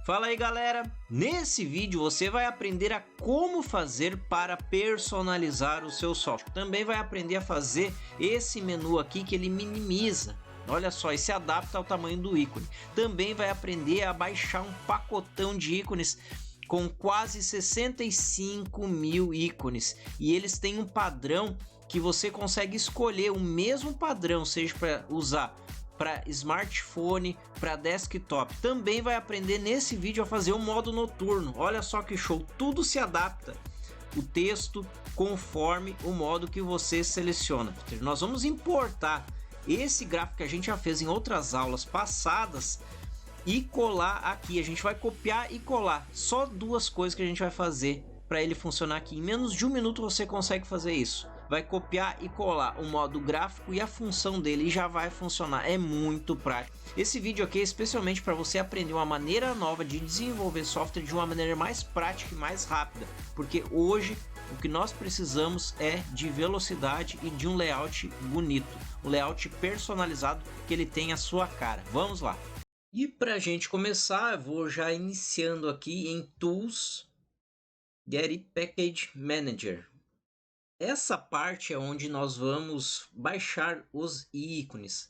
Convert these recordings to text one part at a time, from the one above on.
Fala aí galera, nesse vídeo você vai aprender a como fazer para personalizar o seu software. Também vai aprender a fazer esse menu aqui que ele minimiza. Olha só, e se adapta ao tamanho do ícone. Também vai aprender a baixar um pacotão de ícones com quase 65 mil ícones. E eles têm um padrão que você consegue escolher o mesmo padrão, seja para usar para smartphone, para desktop. Também vai aprender nesse vídeo a fazer o modo noturno. Olha só que show, tudo se adapta o texto conforme o modo que você seleciona. Nós vamos importar esse gráfico que a gente já fez em outras aulas passadas e colar aqui. A gente vai copiar e colar. Só duas coisas que a gente vai fazer para ele funcionar aqui. Em menos de um minuto você consegue fazer isso. Vai copiar e colar o modo gráfico e a função dele e já vai funcionar. É muito prático. Esse vídeo aqui é especialmente para você aprender uma maneira nova de desenvolver software de uma maneira mais prática e mais rápida. Porque hoje o que nós precisamos é de velocidade e de um layout bonito. Um layout personalizado que ele tenha a sua cara. Vamos lá. E para a gente começar, eu vou já iniciando aqui em Tools, Get It Package Manager. Essa parte é onde nós vamos baixar os ícones.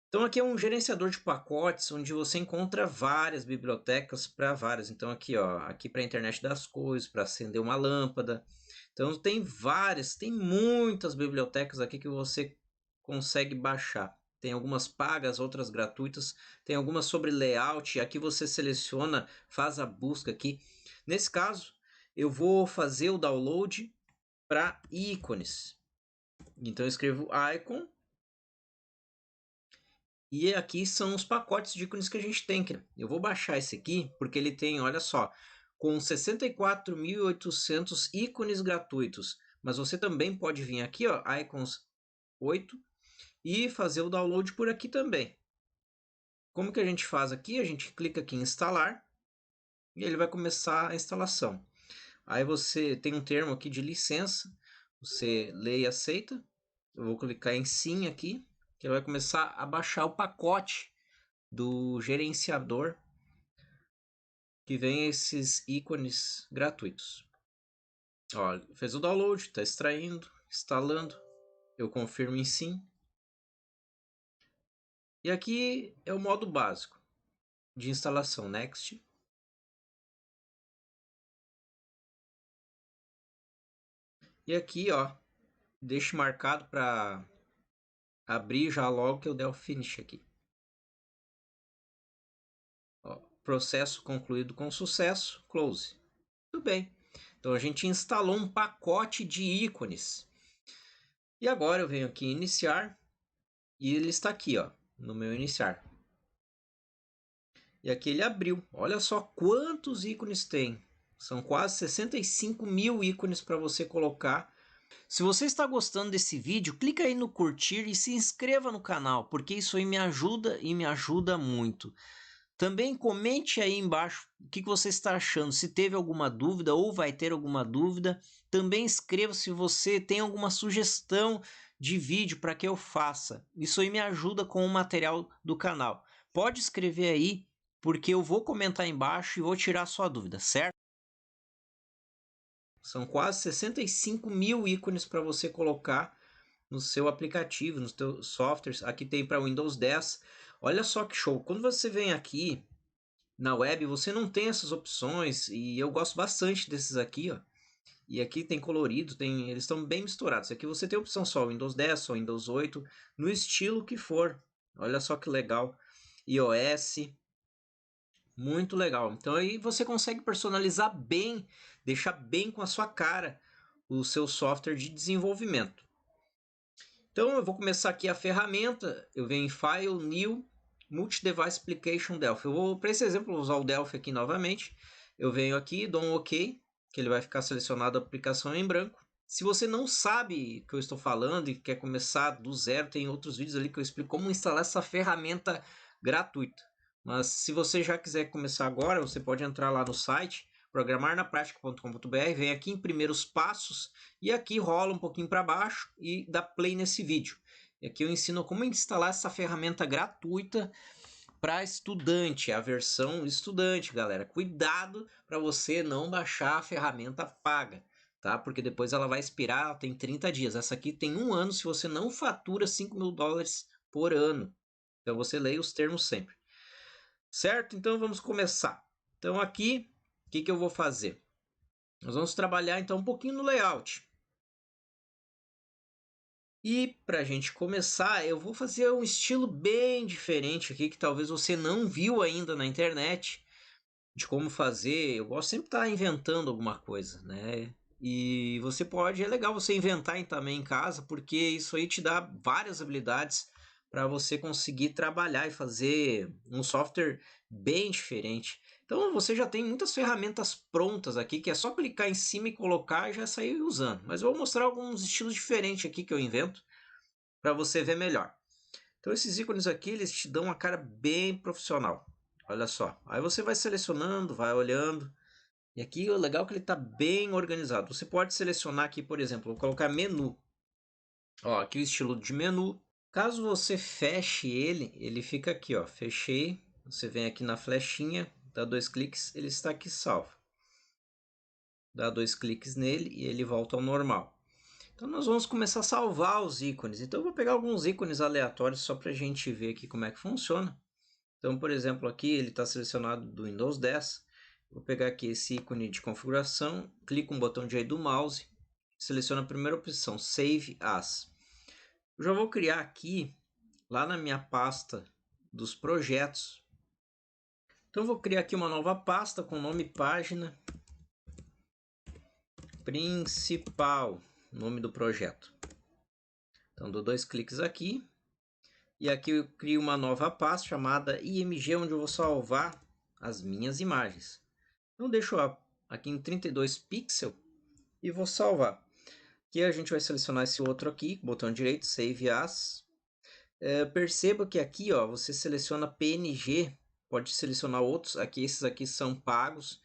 Então aqui é um gerenciador de pacotes onde você encontra várias bibliotecas para várias. Então aqui, ó, aqui para a internet das coisas, para acender uma lâmpada. Então tem várias, tem muitas bibliotecas aqui que você consegue baixar. Tem algumas pagas, outras gratuitas. Tem algumas sobre layout. Aqui você seleciona, faz a busca aqui. Nesse caso, eu vou fazer o download para ícones. Então eu escrevo icon. E aqui são os pacotes de ícones que a gente tem. Eu vou baixar esse aqui porque ele tem, olha só, com 64.800 ícones gratuitos. Mas você também pode vir aqui, ó, icons 8 e fazer o download por aqui também. Como que a gente faz aqui? A gente clica aqui em instalar e ele vai começar a instalação. Aí você tem um termo aqui de licença, você lê e aceita. Eu vou clicar em sim aqui, que ele vai começar a baixar o pacote do gerenciador que vem esses ícones gratuitos. Ó, fez o download, está extraindo, instalando. Eu confirmo em sim. E aqui é o modo básico de instalação, Next. E aqui, ó, deixe marcado para abrir já logo que eu der o finish aqui. Ó, processo concluído com sucesso, close. Tudo bem. Então a gente instalou um pacote de ícones. E agora eu venho aqui em iniciar e ele está aqui, ó, no meu iniciar. E aqui ele abriu. Olha só quantos ícones tem. São quase 65 mil ícones para você colocar. Se você está gostando desse vídeo, clica aí no curtir e se inscreva no canal, porque isso aí me ajuda e me ajuda muito. Também comente aí embaixo o que você está achando, se teve alguma dúvida ou vai ter alguma dúvida. Também escreva se você tem alguma sugestão de vídeo para que eu faça. Isso aí me ajuda com o material do canal. Pode escrever aí, porque eu vou comentar embaixo e vou tirar sua dúvida, certo? São quase 65 mil ícones para você colocar no seu aplicativo, nos seus softwares. Aqui tem para Windows 10. Olha só que show. Quando você vem aqui na web, você não tem essas opções. E eu gosto bastante desses aqui, ó. E aqui tem colorido, eles estão bem misturados. Aqui você tem a opção só Windows 10, só Windows 8, no estilo que for. Olha só que legal. iOS. Muito legal. Então aí você consegue personalizar bem, deixar bem com a sua cara o seu software de desenvolvimento. Então eu vou começar aqui a ferramenta. Eu venho em File, New, Multi-Device Application Delphi. Eu vou, para esse exemplo, usar o Delphi aqui novamente. Eu venho aqui, dou um OK, que ele vai ficar selecionado a aplicação em branco. Se você não sabe o que eu estou falando e quer começar do zero, tem outros vídeos ali que eu explico como instalar essa ferramenta gratuita. Mas se você já quiser começar agora, você pode entrar lá no site programarnapratica.com.br, vem aqui em primeiros passos e aqui rola um pouquinho para baixo e dá play nesse vídeo. E aqui eu ensino como instalar essa ferramenta gratuita para estudante, a versão estudante, galera. Cuidado para você não baixar a ferramenta paga, tá? Porque depois ela vai expirar, ela tem 30 dias. Essa aqui tem 1 ano se você não fatura $5.000 por ano. Então você leia os termos sempre. Certo? Então vamos começar. Então aqui, o que eu vou fazer? Nós vamos trabalhar então um pouquinho no layout. E para a gente começar, eu vou fazer um estilo bem diferente aqui, que talvez você não viu ainda na internet, de como fazer. Eu gosto sempre de estar inventando alguma coisa, né? E você pode, é legal você inventar também em casa, porque isso aí te dá várias habilidades para você conseguir trabalhar e fazer um software bem diferente. Então você já tem muitas ferramentas prontas aqui, que é só clicar em cima e colocar e já sair usando. Mas eu vou mostrar alguns estilos diferentes aqui que eu invento para você ver melhor. Então esses ícones aqui, eles te dão uma cara bem profissional. Olha só. Aí você vai selecionando, vai olhando. E aqui o legal é que ele está bem organizado. Você pode selecionar aqui, por exemplo, vou colocar menu. Ó, aqui o estilo de menu. Caso você feche ele, ele fica aqui, ó. Fechei. Você vem aqui na flechinha, dá 2 cliques, ele está aqui salvo. Dá 2 cliques nele e ele volta ao normal. Então nós vamos começar a salvar os ícones. Então eu vou pegar alguns ícones aleatórios só para a gente ver aqui como é que funciona. Então, por exemplo, aqui ele está selecionado do Windows 10. Vou pegar aqui esse ícone de configuração, clico no botão direito do mouse, seleciono a primeira opção, Save As. Eu já vou criar aqui, lá na minha pasta dos projetos. Então eu vou criar aqui uma nova pasta com o nome página principal, nome do projeto. Então dou 2 cliques aqui. E aqui eu crio uma nova pasta chamada IMG, onde eu vou salvar as minhas imagens. Então deixo aqui em 32 pixels e vou salvar. Aqui a gente vai selecionar esse outro aqui, botão direito, Save As. Perceba que aqui, ó, você seleciona PNG, pode selecionar outros. Aqui esses aqui são pagos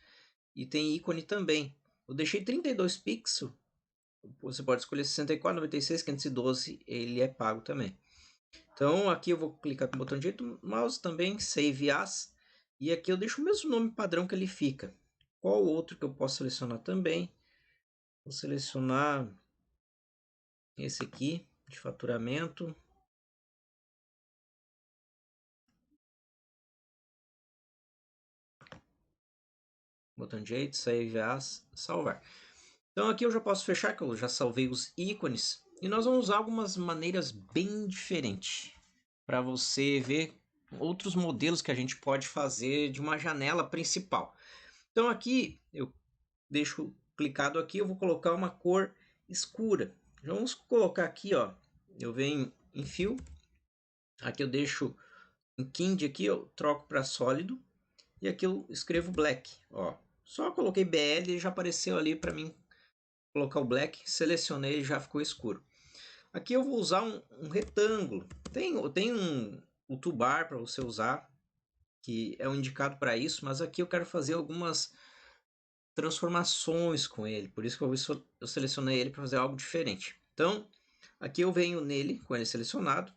e tem ícone também. Eu deixei 32 pixels. Você pode escolher 64, 96, 512, ele é pago também. Então aqui eu vou clicar com o botão direito do mouse também, Save As, e aqui eu deixo o mesmo nome padrão que ele fica. Qual outro que eu posso selecionar também? Vou selecionar esse aqui, de faturamento. Botão direito, Save As, salvar. Então aqui eu já posso fechar, que eu já salvei os ícones. E nós vamos usar algumas maneiras bem diferentes para você ver outros modelos que a gente pode fazer de uma janela principal. Então aqui eu deixo clicado aqui, eu vou colocar uma cor escura. Vamos colocar aqui, ó, eu venho em Fill, aqui eu deixo em Kind, aqui eu troco para sólido e aqui eu escrevo Black, ó. Só coloquei BL e já apareceu ali para mim colocar o Black, selecionei e já ficou escuro. Aqui eu vou usar um retângulo. Tem o toolbar para você usar, que é um indicado para isso, mas aqui eu quero fazer algumas transformações com ele, por isso que eu selecionei ele para fazer algo diferente. Então, aqui eu venho nele, com ele selecionado,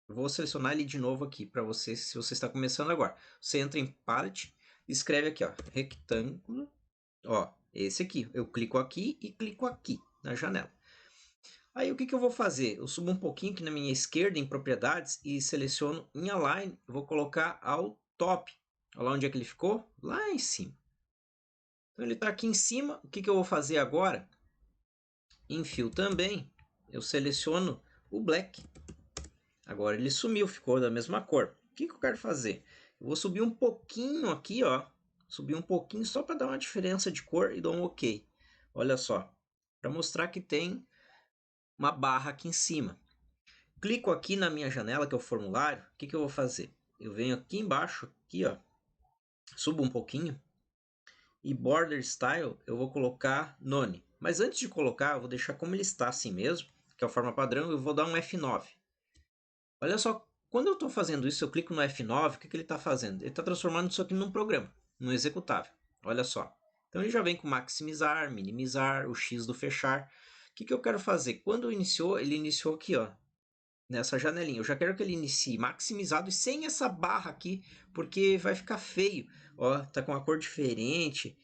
eu vou selecionar ele de novo aqui para você, se você está começando agora. Você entra em Palette, escreve aqui, ó, retângulo, ó, esse aqui. Eu clico aqui e clico aqui na janela. Aí o que eu vou fazer? Eu subo um pouquinho aqui na minha esquerda em propriedades e seleciono em Align, eu vou colocar ao top. Olha lá onde é que ele ficou? Lá em cima. Então ele está aqui em cima. O que eu vou fazer agora? Em Fill também, eu seleciono o Black. Agora ele sumiu, ficou da mesma cor. O que eu quero fazer? Eu vou subir um pouquinho aqui, ó. Subir um pouquinho só para dar uma diferença de cor e dar um OK. Olha só, para mostrar que tem uma barra aqui em cima. Clico aqui na minha janela, que é o formulário. O que eu vou fazer? Eu venho aqui embaixo, aqui, ó. Subo um pouquinho. E Border Style eu vou colocar None. Mas antes de colocar, eu vou deixar como ele está assim mesmo, que é a forma padrão, eu vou dar um F9. Olha só, quando eu estou fazendo isso, eu clico no F9, o que ele está fazendo? Ele está transformando isso aqui num programa, num executável. Olha só. Então ele já vem com maximizar, minimizar, o X do fechar. O que eu quero fazer? Quando iniciou, ele iniciou aqui, ó. nessa janelinha. Eu já quero que ele inicie maximizado e sem essa barra aqui, porque vai ficar feio. Ó, tá com uma cor diferente.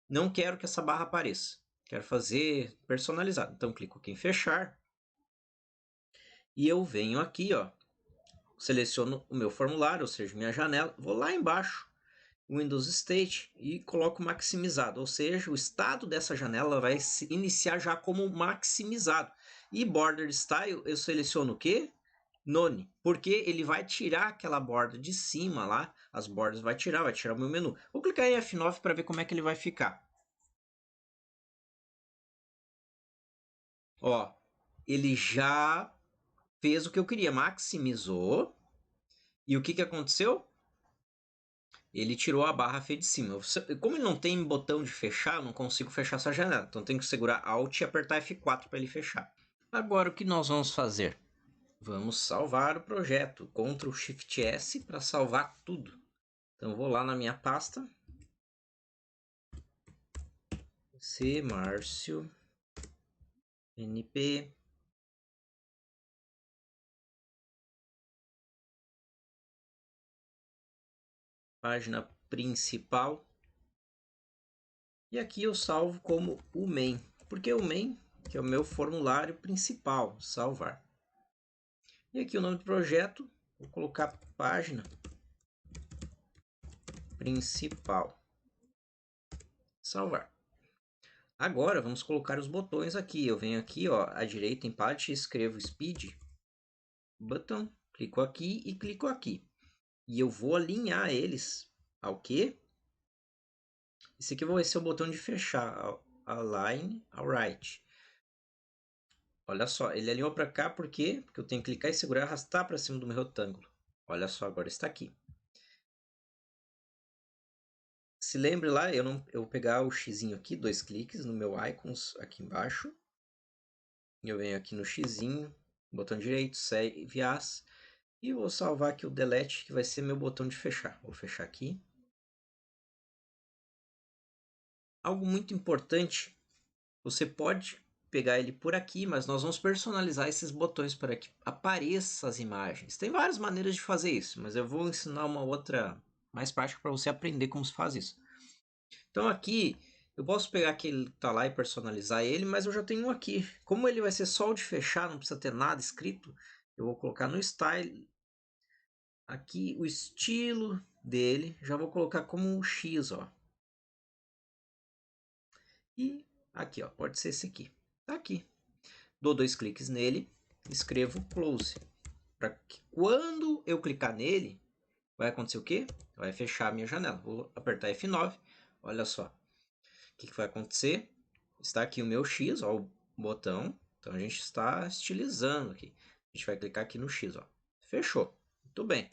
Não quero que essa barra apareça. Quero fazer personalizado. Então, clico aqui em fechar. E eu venho aqui, ó, seleciono o meu formulário, ou seja, minha janela. Vou lá embaixo, Windows State, e coloco maximizado. Ou seja, o estado dessa janela vai se iniciar já como maximizado. E Border Style, eu seleciono o quê? None, porque ele vai tirar aquela borda de cima lá, as bordas vai tirar o meu menu. Vou clicar em F9 para ver como é que ele vai ficar. Ó, ele já fez o que eu queria, maximizou. E o que que aconteceu? Ele tirou a barra feia de cima. Como ele não tem botão de fechar, eu não consigo fechar essa janela. Então tenho que segurar Alt e apertar F4 para ele fechar. Agora o que nós vamos fazer? Vamos salvar o projeto. Ctrl Shift S para salvar tudo. Então vou lá na minha pasta. C Márcio NP. Página principal. E aqui eu salvo como o main. Porque o main, que é o meu formulário principal, salvar. E aqui o nome do projeto, vou colocar página principal. Salvar. Agora vamos colocar os botões aqui. Eu venho aqui, ó, à direita em parte, escrevo Speed Button, clico aqui e clico aqui. E eu vou alinhar eles ao quê? Esse aqui vai ser o botão de fechar, Align ao Right. Olha só, ele alinhou para cá, por quê? Porque eu tenho que clicar e segurar e arrastar para cima do meu retângulo. Olha só, agora está aqui. Se lembre lá, eu vou pegar o xizinho aqui, 2 cliques no meu icons aqui embaixo. Eu venho aqui no xizinho, botão direito, Save As. E vou salvar aqui o Delete, que vai ser meu botão de fechar. Vou fechar aqui. Algo muito importante, você pode pegar ele por aqui, mas nós vamos personalizar esses botões para que apareçam as imagens. Tem várias maneiras de fazer isso, mas eu vou ensinar uma outra mais prática para você aprender como se faz isso. Então aqui eu posso pegar aquele que está lá e personalizar ele, mas eu já tenho um aqui. Como ele vai ser só o de fechar, não precisa ter nada escrito, eu vou colocar no Style. Aqui o estilo dele, já vou colocar como um X, ó. E aqui, ó, pode ser esse aqui. Tá aqui. Dou 2 cliques nele, escrevo Close. Para que quando eu clicar nele, vai acontecer o quê? Vai fechar a minha janela. Vou apertar F9. Olha só. O que vai acontecer? Está aqui o meu X, ó, o botão. Então a gente está estilizando aqui. A gente vai clicar aqui no X, ó. Fechou. Muito bem.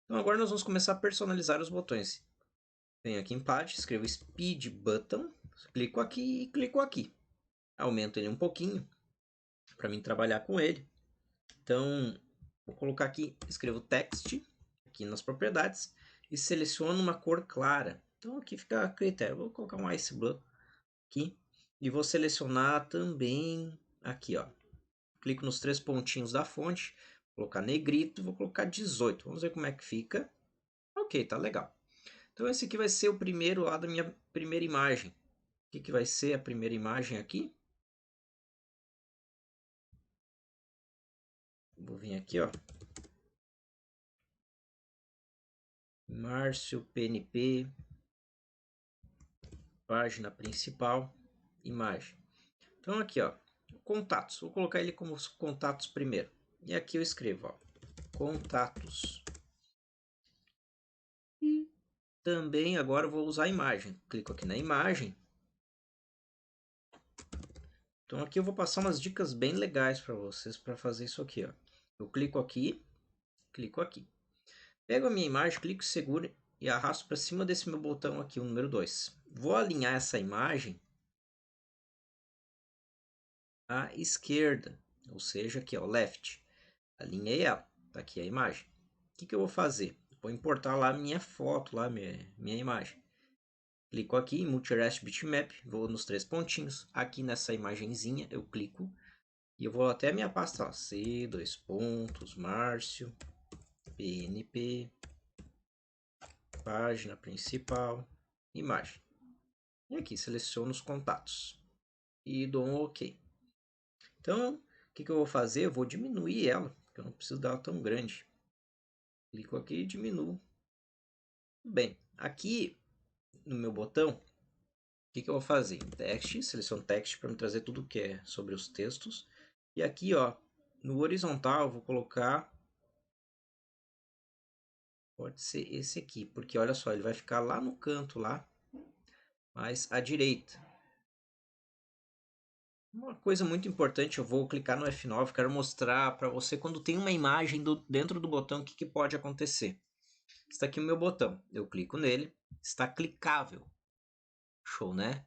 Então agora nós vamos começar a personalizar os botões. Venho aqui em parte, escrevo Speed Button, clico aqui e clico aqui. Aumento ele um pouquinho para mim trabalhar com ele. Então, vou colocar aqui, escrevo Text, aqui nas propriedades, e seleciono uma cor clara. Então aqui fica a critério. Vou colocar um Ice Blue aqui. E vou selecionar também aqui, ó. Clico nos 3 pontinhos da fonte, vou colocar negrito, vou colocar 18. Vamos ver como é que fica. Ok, tá legal. Então esse aqui vai ser o primeiro lá da minha primeira imagem. O que vai ser a primeira imagem aqui? Vou vir aqui, ó. Márcio PNP. Página principal. Imagem. Então aqui, ó. Contatos. Vou colocar ele como contatos primeiro. E aqui eu escrevo, ó. Contatos. E também agora eu vou usar a imagem. Clico aqui na imagem. Então aqui eu vou passar umas dicas bem legais para vocês para fazer isso aqui, ó. Eu clico aqui, clico aqui. Pego a minha imagem, clico seguro e arrasto para cima desse meu botão aqui, o número 2. Vou alinhar essa imagem à esquerda, ou seja, aqui, ó, left. Alinhei ela, tá aqui a imagem. O que eu vou fazer? Vou importar lá a minha foto, lá minha imagem. Clico aqui em Multi-Rest Bitmap, vou nos 3 pontinhos. Aqui nessa imagenzinha eu clico E eu vou até a minha pasta, ó, C, dois pontos, Márcio, PNP, página principal, imagem. E aqui seleciono os contatos e dou um OK. Então, o que eu vou fazer? Eu vou diminuir ela, porque eu não preciso dela tão grande. Clico aqui e diminuo. Bem, aqui no meu botão, o que eu vou fazer? Text, seleciono text para me trazer tudo que é sobre os textos. E aqui, ó, no horizontal, eu vou colocar, pode ser esse aqui, porque olha só, ele vai ficar lá no canto, lá, mais à direita. Uma coisa muito importante, eu vou clicar no F9, quero mostrar para você quando tem uma imagem dentro do botão, o que pode acontecer. Está aqui o meu botão, eu clico nele, está clicável. Show, né?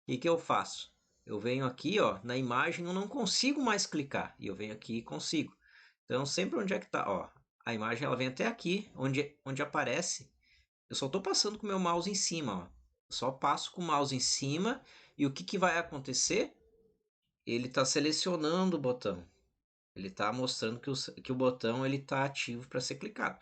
O que eu faço? Eu venho aqui, ó, na imagem eu não consigo mais clicar, e eu venho aqui e consigo. Então, sempre onde é que está, ó, a imagem ela vem até aqui, onde aparece. Eu só estou passando com o meu mouse em cima, ó. Eu só passo com o mouse em cima, e o que vai acontecer? Ele está selecionando o botão. Ele está mostrando que o botão está ativo para ser clicado.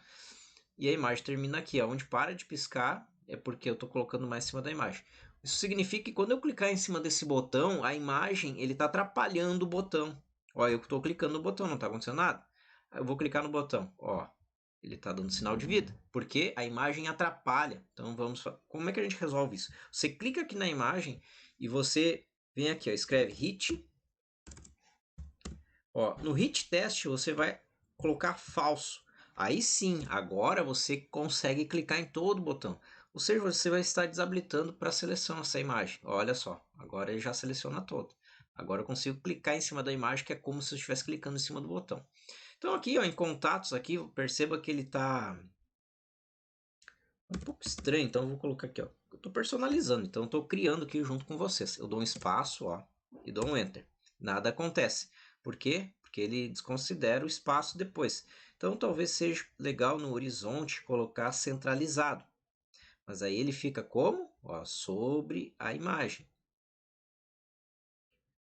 E a imagem termina aqui, ó, onde para de piscar é porque eu estou colocando mais em cima da imagem. Isso significa que quando eu clicar em cima desse botão, a imagem ele está atrapalhando o botão. Ó, eu estou clicando no botão, não está acontecendo nada. Eu vou clicar no botão, ó, ele está dando sinal de vida, porque a imagem atrapalha. Então como é que a gente resolve isso? Você clica aqui na imagem e você vem aqui, ó, escreve hit. Ó, no hit test você vai colocar falso. Aí sim, agora você consegue clicar em todo o botão. Ou seja, você vai estar desabilitando para seleção essa imagem. Olha só, agora ele já seleciona todo. Agora eu consigo clicar em cima da imagem, que é como se eu estivesse clicando em cima do botão. Então aqui, ó, em contatos, aqui, perceba que ele está um pouco estranho. Então eu vou colocar aqui, ó. Eu estou personalizando, então eu estou criando aqui junto com vocês. Eu dou um espaço, ó, e dou um enter. Nada acontece. Por quê? Porque ele desconsidera o espaço depois. Então talvez seja legal no horizonte colocar centralizado. Mas aí ele fica como? Ó, sobre a imagem.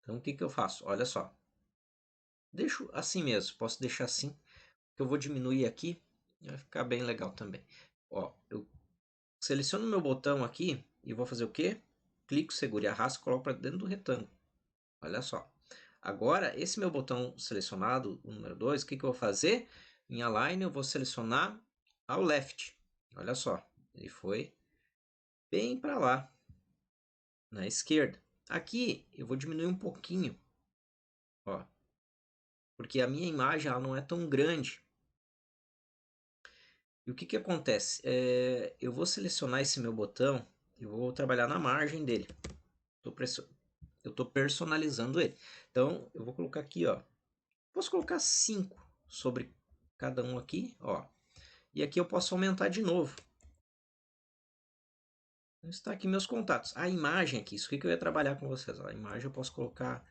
Então o que eu faço? Olha só. Deixo assim mesmo. Posso deixar assim. Que eu vou diminuir aqui. Vai ficar bem legal também. Ó, eu seleciono o meu botão aqui e vou fazer o quê? Clico, seguro e arrasto e coloco para dentro do retângulo. Olha só. Agora, esse meu botão selecionado, o número 2, o que eu vou fazer? Em Align eu vou selecionar ao left. Olha só, ele foi bem para lá, na esquerda. Aqui eu vou diminuir um pouquinho, ó, porque a minha imagem ela não é tão grande. E o que acontece? Eu vou selecionar esse meu botão e vou trabalhar na margem dele. Eu estou personalizando ele. Então, eu vou colocar aqui, ó. Posso colocar 5 sobre cada um aqui, ó. E aqui eu posso aumentar de novo. Então, está aqui meus contatos. A imagem aqui, isso que eu ia trabalhar com vocês. Ó. A imagem eu posso colocar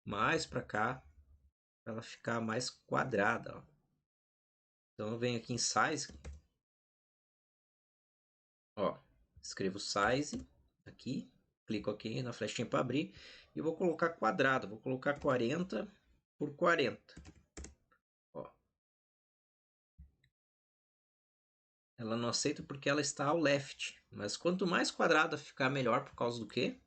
mais para cá, para ela ficar mais quadrada. Ó. Então eu venho aqui em Size. Ó, escrevo Size aqui. Clico aqui na flechinha para abrir. E vou colocar quadrado. Vou colocar 40 por 40. Ó. Ela não aceita porque ela está ao left. Mas quanto mais quadrada ficar, melhor por causa do quê?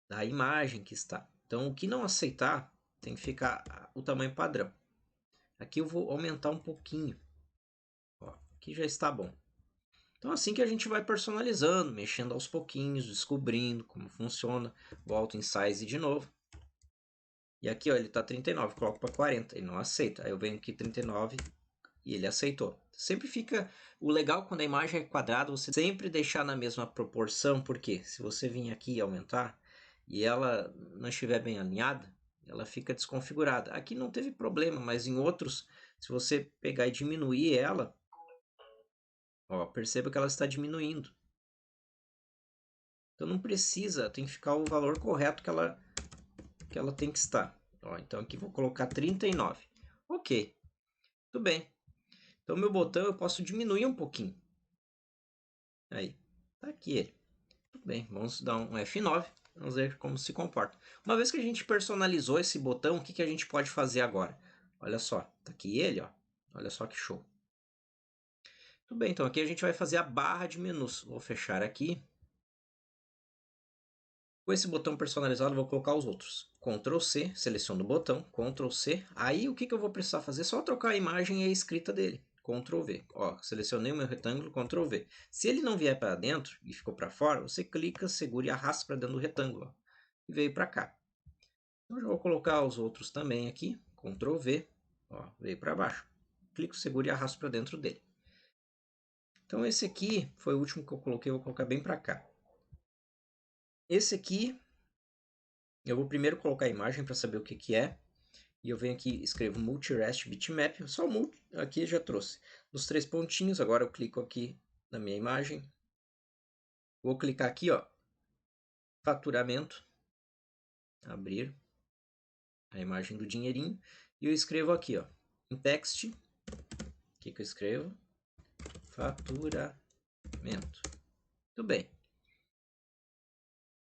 Da imagem que está. Então, o que não aceitar tem que ficar o tamanho padrão. Aqui eu vou aumentar um pouquinho. Ó, aqui já está bom. Então, assim que a gente vai personalizando, mexendo aos pouquinhos, descobrindo como funciona. Volto em Size de novo. E aqui, ó, ele está 39, coloco para 40. Ele não aceita. Aí eu venho aqui 39 e ele aceitou. Sempre fica... O legal quando a imagem é quadrada, você sempre deixar na mesma proporção, porque se você vir aqui e aumentar e ela não estiver bem alinhada, ela fica desconfigurada. Aqui não teve problema, mas em outros, se você pegar e diminuir ela, ó, perceba que ela está diminuindo. Então não precisa, tem que ficar o valor correto que ela tem que estar. Ó, então aqui vou colocar 39. Ok, tudo bem. Então meu botão eu posso diminuir um pouquinho. Aí, tá aqui ele. Tudo bem, vamos dar um F9. Vamos ver como se comporta. Uma vez que a gente personalizou esse botão, o que a gente pode fazer agora? Olha só, tá aqui ele, ó. Olha só que show. Tudo bem, então aqui a gente vai fazer a barra de menus. Vou fechar aqui. Com esse botão personalizado, vou colocar os outros. Ctrl C, seleciono o botão, Ctrl C. Aí o que eu vou precisar fazer? Só trocar a imagem e a escrita dele. Ctrl V. Ó, selecionei o meu retângulo, Ctrl V. Se ele não vier para dentro e ficou para fora, você clica, segura e arrasta para dentro do retângulo. Ó, e veio para cá. Então já vou colocar os outros também aqui. Ctrl V. Ó, veio para baixo. Clico, seguro e arrasto para dentro dele. Então esse aqui foi o último que eu coloquei, eu vou colocar bem para cá. Esse aqui, eu vou primeiro colocar a imagem para saber o que é. E eu venho aqui, escrevo Multi-Rest Bitmap, só o multi, aqui já trouxe. Nos 3 pontinhos, agora eu clico aqui na minha imagem. Vou clicar aqui, ó, faturamento, abrir a imagem do dinheirinho. E eu escrevo aqui, ó, em text, o que eu escrevo? Faturamento. Tudo bem.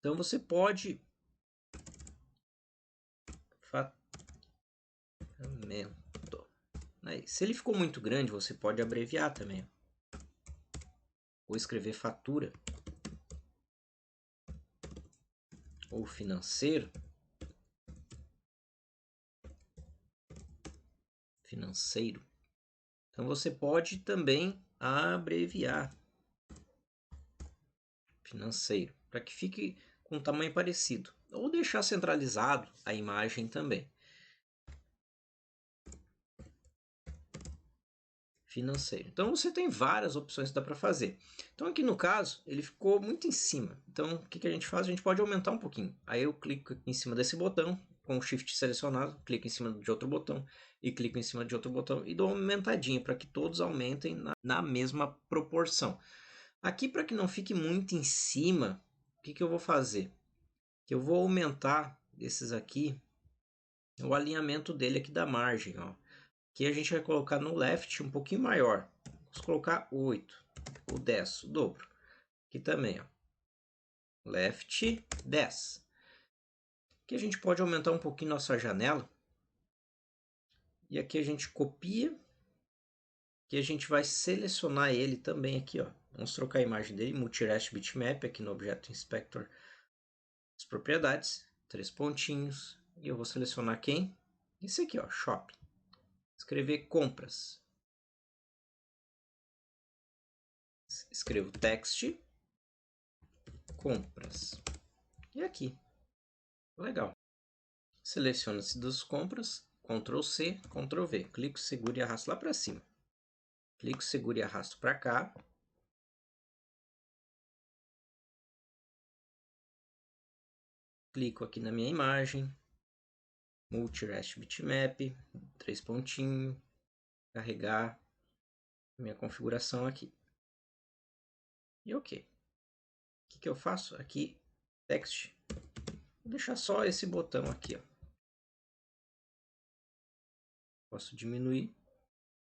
Então você pode... Faturamento. Aí, se ele ficou muito grande, você pode abreviar também. Ou escrever fatura. Ou financeiro. Financeiro. Então você pode também abreviar financeiro, para que fique com um tamanho parecido. Ou deixar centralizado a imagem também. Financeiro. Então você tem várias opções que dá para fazer. Então aqui no caso, ele ficou muito em cima. Então o que a gente faz? A gente pode aumentar um pouquinho. Aí eu clico em cima desse botão, com o Shift selecionado, clico em cima de outro botão e clico em cima de outro botão e dou uma aumentadinha para que todos aumentem na mesma proporção. Aqui, para que não fique muito em cima, o que eu vou fazer? Eu vou aumentar esses aqui, o alinhamento dele aqui da margem. Ó. Aqui a gente vai colocar no left um pouquinho maior. Vamos colocar 8 ou 10, o dobro. Aqui também, ó. Left 10. Aqui a gente pode aumentar um pouquinho nossa janela. E aqui a gente copia. Que a gente vai selecionar ele também aqui, ó. Vamos trocar a imagem dele, Multi-Rest Bitmap, aqui no Objeto Inspector, as propriedades, 3 pontinhos, e eu vou selecionar quem? Esse aqui, ó, Shopping. Escrever compras. Escrevo text, compras. E aqui. Legal. Seleciona-se das compras, Ctrl C, Ctrl V. Clico, seguro e arrasto lá para cima. Clico, seguro e arrasto para cá. Clico aqui na minha imagem. Multi-Rest Bitmap, 3 pontinhos. Carregar minha configuração aqui. E ok. O que eu faço? Aqui, text. Vou deixar só esse botão aqui, ó. Posso diminuir.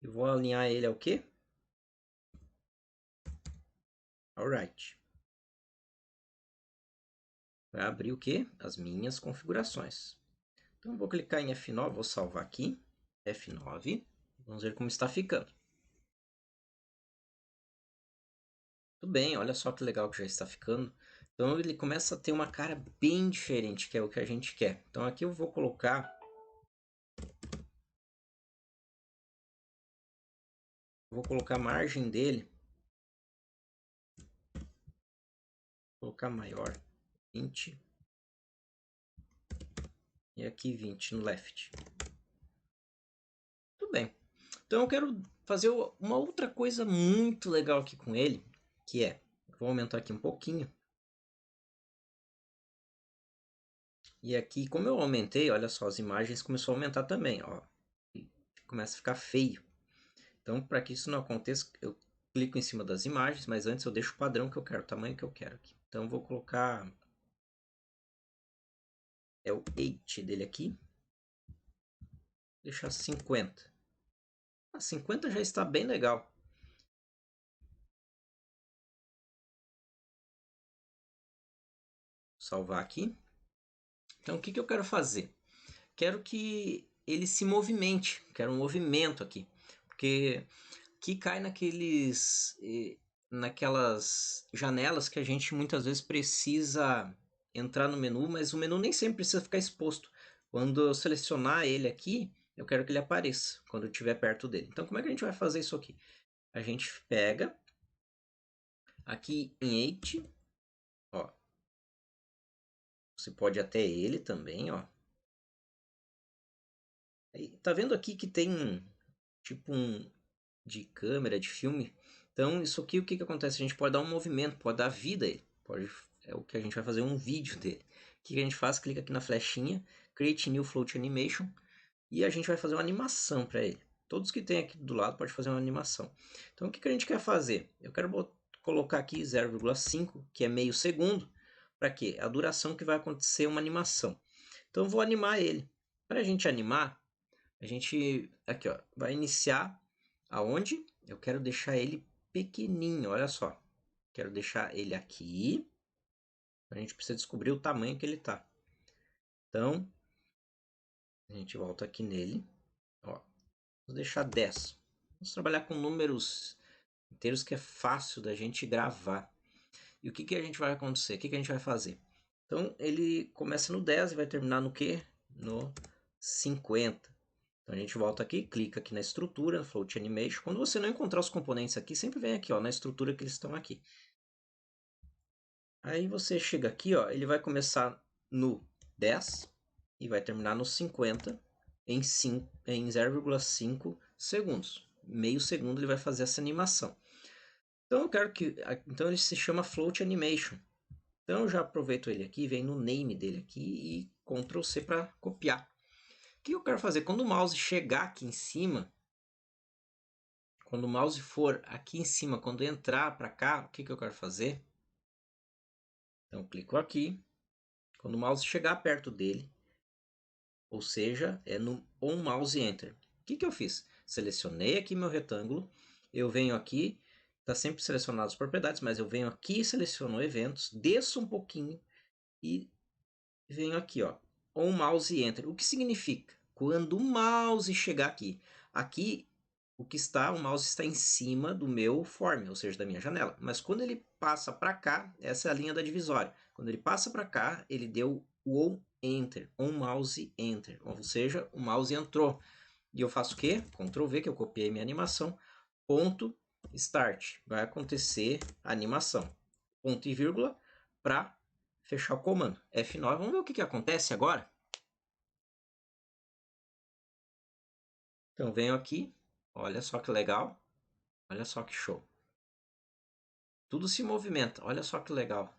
E vou alinhar ele ao quê? Alright. Vai abrir o quê? As minhas configurações. Então, vou clicar em F9, vou salvar aqui. F9. Vamos ver como está ficando. Tudo bem, olha só que legal que já está ficando. Então, ele começa a ter uma cara bem diferente, que é o que a gente quer. Então, aqui eu vou colocar... Vou colocar a margem dele. Vou colocar maior. 20. E aqui 20 no left. Tudo bem. Então eu quero fazer uma outra coisa muito legal aqui com ele, que é, vou aumentar aqui um pouquinho. E aqui, como eu aumentei, olha só, as imagens começou a aumentar também, ó. E começa a ficar feio. Então, para que isso não aconteça, eu clico em cima das imagens, mas antes eu deixo o padrão que eu quero, o tamanho que eu quero aqui. Então eu vou colocar o 8 dele aqui. Deixar 50. 50 já está bem legal. salvar aqui. Então, o que eu quero fazer? Quero que ele se movimente, quero um movimento aqui, porque aqui cai naquelas janelas que a gente muitas vezes precisa entrar no menu, mas o menu nem sempre precisa ficar exposto. Quando eu selecionar ele aqui, eu quero que ele apareça quando eu estiver perto dele. Então, como é que a gente vai fazer isso aqui? A gente pega aqui em 8, ó. Você pode até ele também, ó. Aí, tá vendo aqui que tem tipo um de câmera, de filme? Então, isso aqui, o que acontece? A gente pode dar um movimento, pode dar vida a ele. É o que a gente vai fazer um vídeo dele. O que a gente faz? Clica aqui na flechinha, Create New Float Animation, e a gente vai fazer uma animação para ele. Todos que tem aqui do lado pode fazer uma animação. Então, o que a gente quer fazer? Eu quero colocar aqui 0,5, que é meio segundo. Para quê? A duração que vai acontecer uma animação. Então, eu vou animar ele. Para a gente animar, a gente aqui, ó, vai iniciar aonde? Eu quero deixar ele pequenininho, olha só. Quero deixar ele aqui. A gente precisa descobrir o tamanho que ele tá. Então, a gente volta aqui nele. Ó, vou deixar 10. Vamos trabalhar com números inteiros que é fácil da gente gravar. E o que a gente vai acontecer? O que a gente vai fazer? Então, ele começa no 10 e vai terminar no quê? No 50. Então a gente volta aqui, clica aqui na estrutura, Float Animation. Quando você não encontrar os componentes aqui, sempre vem aqui, ó, na estrutura que eles estão aqui. Aí você chega aqui, ó, ele vai começar no 10 e vai terminar no 50 em 0,5 segundos. Meio segundo ele vai fazer essa animação. Então eu quero que, então ele se chama Float Animation. Então eu já aproveito ele aqui, vem no name dele aqui e Ctrl C para copiar. O que eu quero fazer? Quando o mouse chegar aqui em cima, quando o mouse for aqui em cima, quando entrar para cá, o que eu quero fazer? Então, clico aqui. Quando o mouse chegar perto dele, ou seja, é no On Mouse Enter. O que eu fiz? Selecionei aqui meu retângulo. Eu venho aqui, está sempre selecionado as propriedades, mas eu venho aqui, seleciono eventos, desço um pouquinho e venho aqui, ó, On Mouse Enter. O que significa? Quando o mouse chegar aqui, aqui o mouse está em cima do meu form, ou seja, da minha janela. Mas quando ele passa para cá, essa é a linha da divisória. Quando ele passa para cá, ele deu o On Enter, On Mouse Enter, ou seja, o mouse entrou. E eu faço o quê? Ctrl V, que eu copiei minha animação, ponto, Start. Vai acontecer a animação. Ponto e vírgula para fechar o comando. F9, vamos ver o que acontece agora? Então, venho aqui, olha só que legal, olha só que show. Tudo se movimenta, olha só que legal.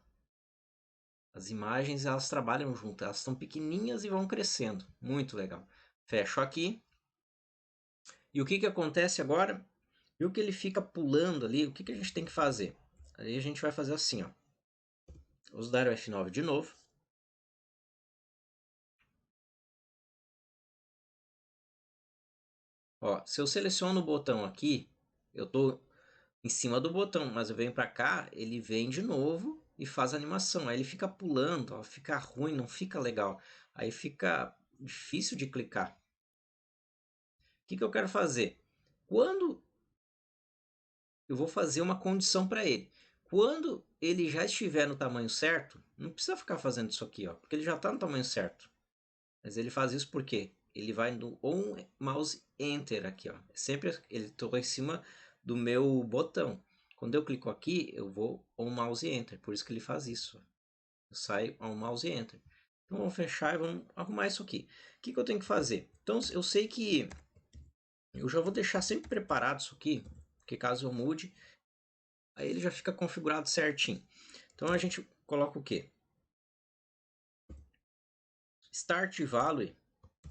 As imagens, elas trabalham junto, elas estão pequenininhas e vão crescendo, muito legal. Fecho aqui. E o que acontece agora? Viu que ele fica pulando ali, o que a gente tem que fazer? Aí a gente vai fazer assim, ó. Vamos dar o F9 de novo. Ó, se eu seleciono o botão aqui, eu estou em cima do botão, mas eu venho para cá, ele vem de novo e faz a animação. Aí ele fica pulando, ó, fica ruim, não fica legal. Aí fica difícil de clicar. O que eu quero fazer? Quando eu vou fazer uma condição para ele. Quando ele já estiver no tamanho certo, não precisa ficar fazendo isso aqui, ó, porque ele já está no tamanho certo. Mas ele faz isso porque ele vai no On Mouse Enter aqui, ó. Sempre ele estou em cima do meu botão. Quando eu clico aqui, eu vou On Mouse Enter. Por isso que ele faz isso. Eu saio On Mouse Enter. Então vamos fechar e vamos arrumar isso aqui. O que eu tenho que fazer? Então eu sei que eu já vou deixar sempre preparado isso aqui, porque caso eu mude, aí ele já fica configurado certinho. Então a gente coloca o quê? Start Value,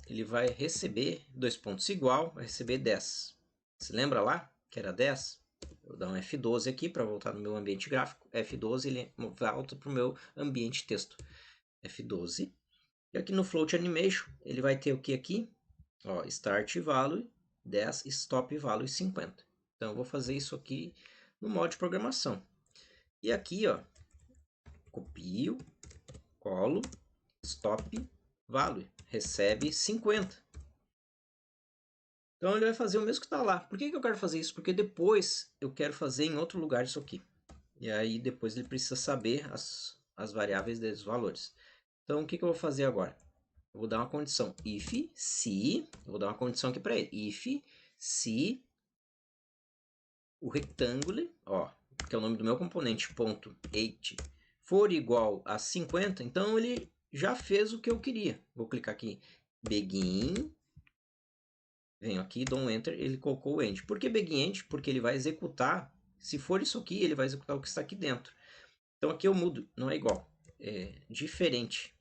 ele vai receber 2 pontos igual, vai receber 10. Se lembra lá que era 10? Eu vou dar um F12 aqui para voltar no meu ambiente gráfico. F12 ele volta para o meu ambiente texto. F12. E aqui no Float Animation ele vai ter o que aqui? Ó, Start Value 10, Stop Value 50. Então eu vou fazer isso aqui no modo de programação. E aqui, ó, copio, colo, stop, value, recebe 50. Então ele vai fazer o mesmo que está lá. Por que eu quero fazer isso? Porque depois eu quero fazer em outro lugar isso aqui. E aí depois ele precisa saber as variáveis dos valores. Então o que eu vou fazer agora? Eu vou dar uma condição if, se, eu vou dar uma condição aqui para ele. If, se o retângulo, ó, que é o nome do meu componente, ponto 8, for igual a 50, então ele já fez o que eu queria. Vou clicar aqui, begin, venho aqui, dou um enter, ele colocou o end. Por que begin end? Porque ele vai executar, se for isso aqui, ele vai executar o que está aqui dentro. Então aqui eu mudo, não é igual, é diferente.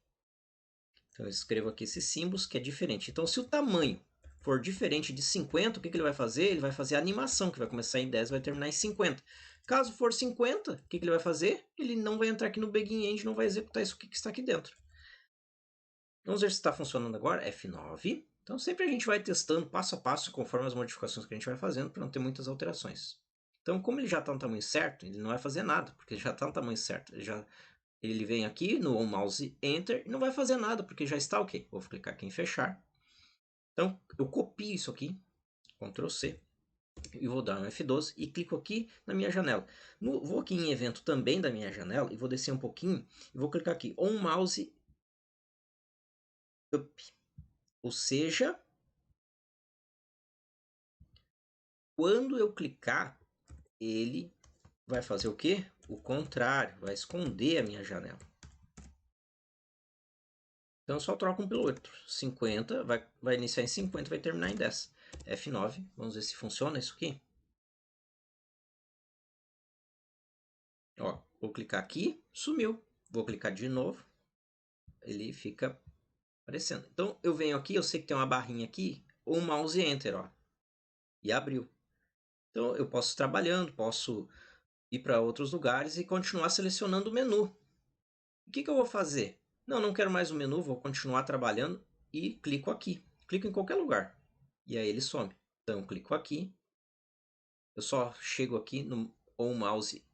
Então eu escrevo aqui esses símbolos que é diferente. Então se o tamanho for diferente de 50, o que ele vai fazer? Ele vai fazer a animação, que vai começar em 10 e vai terminar em 50. Caso for 50, o que ele vai fazer? Ele não vai entrar aqui no begin end, não vai executar isso que está aqui dentro. Vamos ver se está funcionando agora. F9. Então sempre a gente vai testando passo a passo conforme as modificações que a gente vai fazendo para não ter muitas alterações. Então como ele já está no tamanho certo, ele não vai fazer nada, porque ele já está no tamanho certo. Ele vem aqui no mouse Enter e não vai fazer nada, porque já está ok. Vou clicar aqui em fechar. Então eu copio isso aqui, Ctrl C, e vou dar um F12 e clico aqui na minha janela. Vou aqui em evento também da minha janela e vou descer um pouquinho e vou clicar aqui on mouse up. Ou seja, quando eu clicar, ele vai fazer o quê? O contrário, vai esconder a minha janela. Então eu só troco um pelo outro. 50, vai iniciar em 50, vai terminar em 10. F9, vamos ver se funciona isso aqui. Ó, vou clicar aqui, sumiu. Vou clicar de novo, ele fica aparecendo. Então eu venho aqui, eu sei que tem uma barrinha aqui, ou mouse enter, ó, e abriu. Então eu posso ir trabalhando, posso ir para outros lugares e continuar selecionando o menu. O que eu vou fazer? Não quero mais o menu, vou continuar trabalhando e clico aqui. Clico em qualquer lugar e aí ele some. Então eu clico aqui, eu só chego aqui no mouse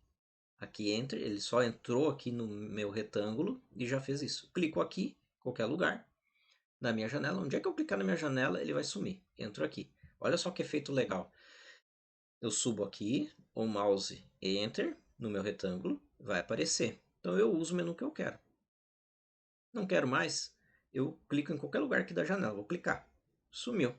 aqui enter, ele só entrou aqui no meu retângulo e já fez isso. Clico aqui, qualquer lugar, na minha janela. Onde é que eu clicar na minha janela, ele vai sumir. Entro aqui. Olha só que efeito legal. Eu subo aqui, o mouse enter, no meu retângulo, vai aparecer. Então eu uso o menu que eu quero. Não quero mais, eu clico em qualquer lugar aqui da janela. Vou clicar. Sumiu.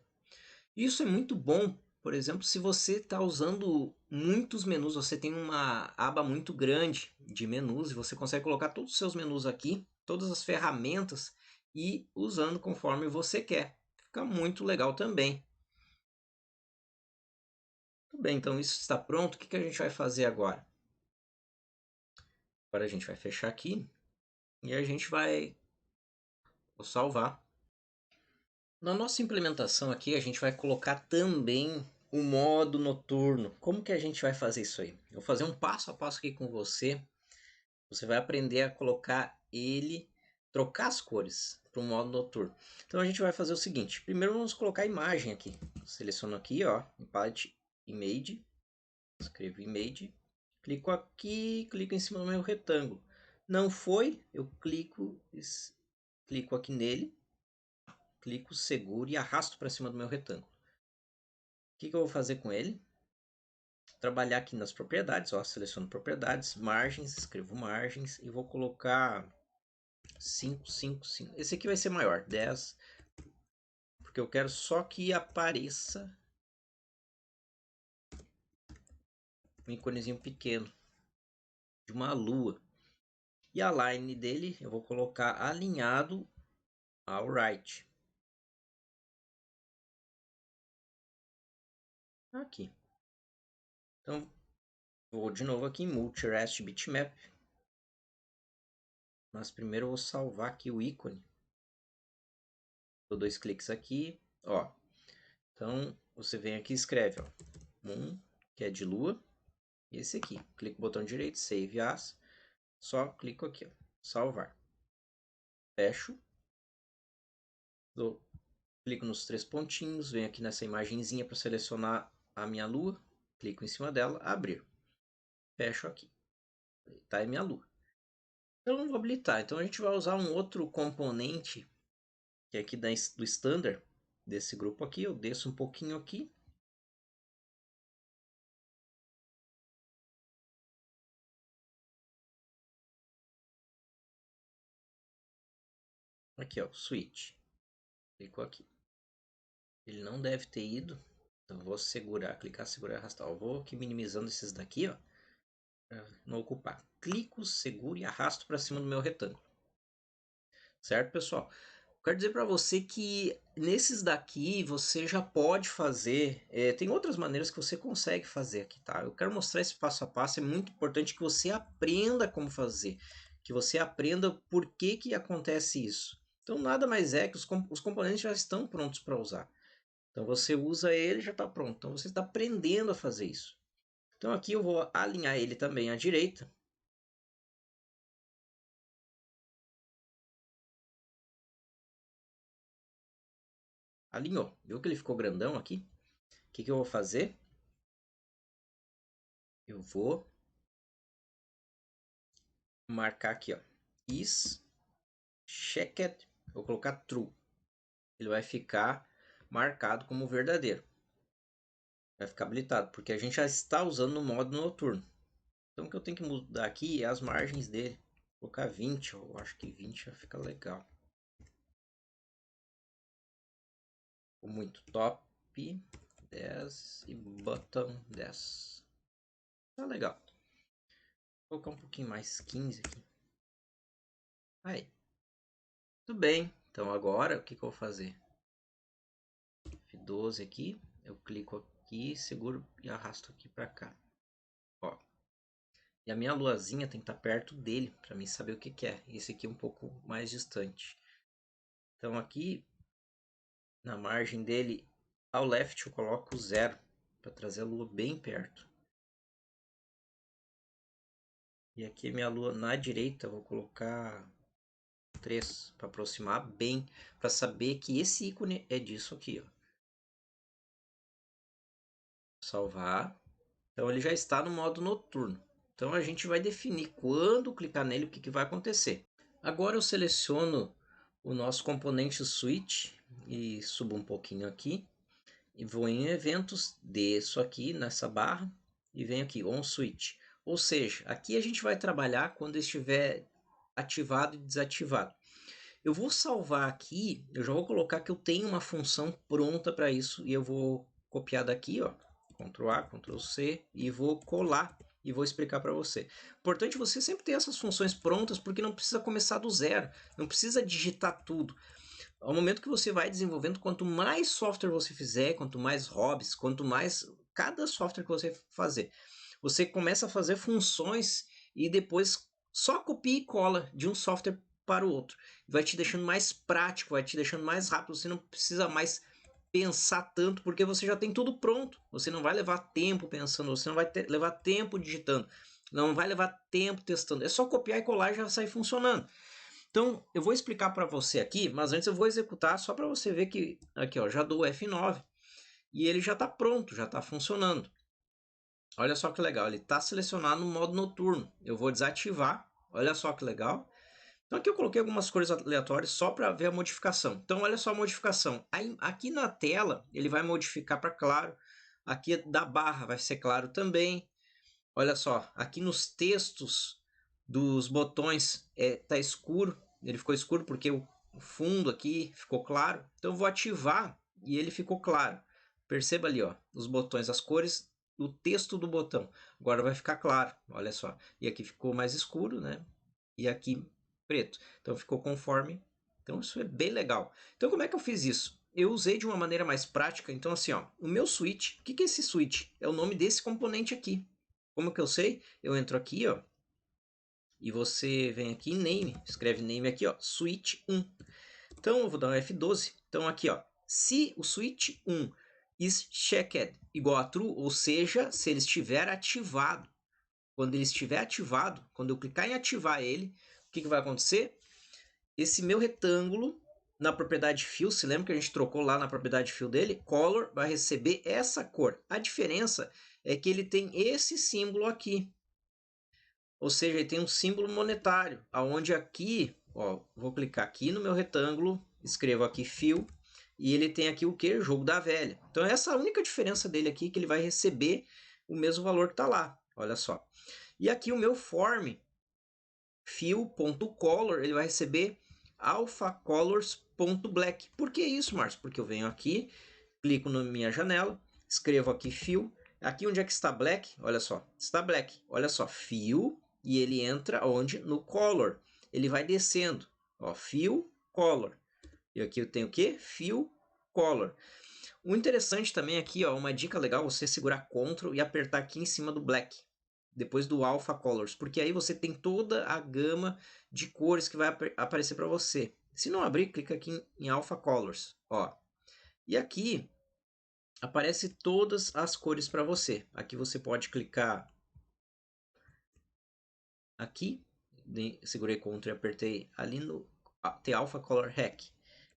Isso é muito bom, por exemplo, se você está usando muitos menus, você tem uma aba muito grande de menus e você consegue colocar todos os seus menus aqui, todas as ferramentas e usando conforme você quer. Fica muito legal também. Tudo bem, então isso está pronto. O que a gente vai fazer agora? Agora a gente vai fechar aqui e a gente vai salvar. Na nossa implementação aqui, a gente vai colocar também o modo noturno. Como que a gente vai fazer isso aí? Eu vou fazer um passo a passo aqui com você. Você vai aprender a colocar ele, trocar as cores para o modo noturno. Então a gente vai fazer o seguinte. Primeiro vamos colocar a imagem aqui. Seleciono aqui, ó, em Palette Image. Escrevo Image. Clico aqui, clico em cima do meu retângulo. Não foi, eu clico aqui nele. Clico, seguro e arrasto para cima do meu retângulo. O que eu vou fazer com ele? Trabalhar aqui nas propriedades, ó, seleciono propriedades, margens, escrevo margens e vou colocar 5, 5, 5. Esse aqui vai ser maior, 10, porque eu quero só que apareça um íconezinho pequeno de uma lua. E a line dele eu vou colocar alinhado ao right. Aqui. Então, vou de novo aqui em Multi-Rest Bitmap. Mas primeiro eu vou salvar aqui o ícone. Dou 2 cliques aqui, ó. Então, você vem aqui e escreve, ó, Moon, que é de lua, e esse aqui. Clica no botão direito, Save As, só clico aqui, ó, salvar. Fecho. Clico nos 3 pontinhos, venho aqui nessa imagenzinha para selecionar a minha lua, clico em cima dela, abrir. Fecho aqui. Tá, é minha lua. Eu não vou habilitar, então a gente vai usar um outro componente, que é aqui do standard, desse grupo aqui. Eu desço um pouquinho aqui. Aqui, ó, switch. Clicou aqui. Ele não deve ter ido. Então eu vou segurar, clicar, segurar e arrastar. Eu vou aqui minimizando esses daqui, ó, para não ocupar. Clico, seguro e arrasto para cima do meu retângulo. Certo, pessoal? Quero dizer para você que nesses daqui você já pode fazer. Tem outras maneiras que você consegue fazer aqui, tá? Eu quero mostrar esse passo a passo. É muito importante que você aprenda como fazer, que você aprenda por que que acontece isso. Então nada mais é que os componentes já estão prontos para usar. Então você usa ele e já está pronto. Então você está aprendendo a fazer isso. Então aqui eu vou alinhar ele também à direita. Alinhou. Viu que ele ficou grandão aqui? O que que eu vou fazer? Eu vou marcar aqui, ó. Is checked. Vou colocar true. Ele vai ficar marcado como verdadeiro. Vai ficar habilitado, porque a gente já está usando no modo noturno. Então o que eu tenho que mudar aqui é as margens dele. Vou colocar 20, eu acho que 20 já fica legal. Muito top 10 e bottom 10. Tá legal. Vou colocar um pouquinho mais 15 aqui. Aí. Tudo bem. Então agora o que que eu vou fazer? F12 aqui. Eu clico aqui, seguro e arrasto aqui para cá. Ó. E a minha luazinha tem que estar perto dele para mim saber o que que é. Esse aqui é um pouco mais distante. Então aqui na margem dele ao left eu coloco 0 para trazer a lua bem perto. E aqui a minha lua na direita eu vou colocar 3 para aproximar bem, para saber que esse ícone é disso aqui, ó. Salvar. Então ele já está no modo noturno. Então a gente vai definir quando clicar nele o que que vai acontecer. Agora eu seleciono o nosso componente switch e subo um pouquinho aqui e vou em eventos, desço aqui nessa barra e venho aqui on switch. Ou seja, aqui a gente vai trabalhar quando estiver ativado e desativado. Eu vou salvar aqui, eu já vou colocar que eu tenho uma função pronta para isso e eu vou copiar daqui, ó, Ctrl A, Ctrl C e vou colar e vou explicar para você. Importante você sempre ter essas funções prontas porque não precisa começar do zero, não precisa digitar tudo. Ao momento que você vai desenvolvendo, quanto mais software você fizer, quanto mais hobbies, quanto mais cada software que você fazer, você começa a fazer funções e depois só copia e cola de um software para o outro. Vai te deixando mais prático, vai te deixando mais rápido, você não precisa mais pensar tanto, porque você já tem tudo pronto. Você não vai levar tempo pensando, você não vai levar tempo digitando, não vai levar tempo testando. É só copiar e colar e já sai funcionando. Então, eu vou explicar para você aqui, mas antes eu vou executar só para você ver que aqui, ó, já dou F9 e ele já está pronto, já está funcionando. Olha só que legal, ele está selecionado no modo noturno. Eu vou desativar, olha só que legal. Então aqui eu coloquei algumas cores aleatórias só para ver a modificação. Então olha só a modificação. Aí, aqui na tela ele vai modificar para claro. Aqui da barra vai ser claro também. Olha só, aqui nos textos dos botões tá escuro. Ele ficou escuro porque o fundo aqui ficou claro. Então eu vou ativar e ele ficou claro. Perceba ali, ó, os botões, as cores, o texto do botão. Agora vai ficar claro, olha só. E aqui ficou mais escuro, né? E aqui preto. Então ficou conforme. Então isso é bem legal. Então como é que eu fiz isso? Eu usei de uma maneira mais prática. Então assim, ó, o meu switch, o que que é esse switch? É o nome desse componente aqui. Como que eu sei? Eu entro aqui, ó, e você vem aqui em name, escreve name aqui, ó, switch 1. Então eu vou dar um F12. Então aqui, ó, se o switch 1 is checked igual a true, ou seja, se ele estiver ativado. Quando ele estiver ativado, quando eu clicar em ativar ele, o que que vai acontecer? Esse meu retângulo na propriedade fill, se lembra que a gente trocou lá na propriedade fill dele, color vai receber essa cor. A diferença é que ele tem esse símbolo aqui. ou seja, ele tem um símbolo monetário, aonde aqui, ó, vou clicar aqui no meu retângulo, escrevo aqui fill, e ele tem aqui o que? Jogo da velha. Então essa é a única diferença dele aqui, que ele vai receber o mesmo valor que está lá, olha só. E aqui o meu form, fill.color, ele vai receber alphacolors.black. Por que isso, Márcio? Porque eu venho aqui, clico na minha janela, escrevo aqui fill, aqui onde é que está black, olha só, está black, olha só, fill, e ele entra onde? No color, ele vai descendo, ó, fill, color, e aqui eu tenho o que? Fill, color. O interessante também aqui, ó, uma dica legal, você segurar Ctrl e apertar aqui em cima do black, depois do Alpha Colors, porque aí você tem toda a gama de cores que vai aparecer para você. Se não abrir, clica aqui em Alpha Colors, ó. E aqui aparece todas as cores para você. Aqui você pode clicar aqui, segurei Ctrl e apertei ali no The Alpha Color Hack.